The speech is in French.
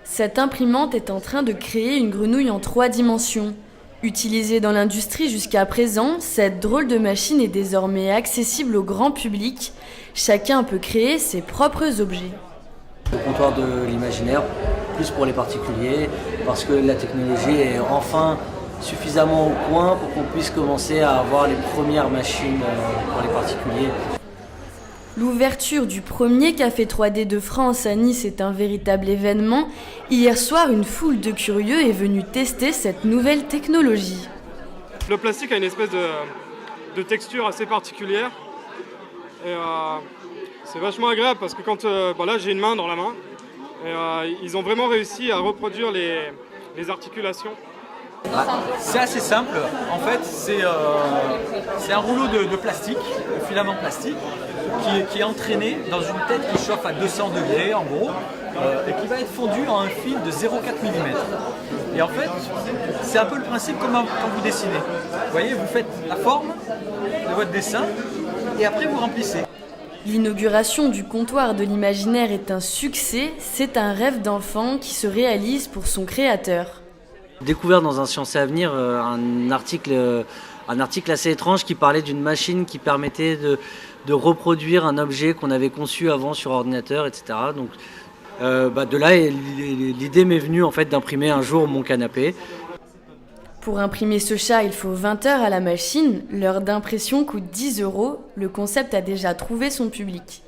Cette imprimante est en train de créer une grenouille en 3 dimensions. Utilisée dans l'industrie jusqu'à présent, cette drôle de machine est désormais accessible au grand public. Chacun peut créer ses propres objets. Le comptoir de l'imaginaire, plus pour les particuliers, parce que la technologie est enfin suffisamment au point pour qu'on puisse commencer à avoir les premières machines pour les particuliers. L'ouverture du premier café 3D de France à Nice est un véritable événement. Hier soir, une foule de curieux est venue tester cette nouvelle technologie. Le plastique a une espèce de texture assez particulière. Et c'est vachement agréable parce que quand là j'ai une main dans la main. Et, ils ont vraiment réussi à reproduire les articulations. C'est assez simple. En fait, c'est un rouleau de plastique, de filament plastique, qui est entraîné dans une tête qui chauffe à 200 degrés en gros, et qui va être fondu en un fil de 0,4 mm. Et en fait, c'est un peu le principe comme quand vous dessinez. Vous voyez, vous faites la forme de votre dessin, et après vous remplissez. L'inauguration du comptoir de l'imaginaire est un succès. C'est un rêve d'enfant qui se réalise pour son créateur. Découvert dans un Science et Avenir un article assez étrange qui parlait d'une machine qui permettait de reproduire un objet qu'on avait conçu avant sur ordinateur, etc. Donc de là, l'idée m'est venue en fait d'imprimer un jour mon canapé. Pour imprimer ce chat, il faut 20 heures à la machine. L'heure d'impression coûte 10 €. Le concept a déjà trouvé son public.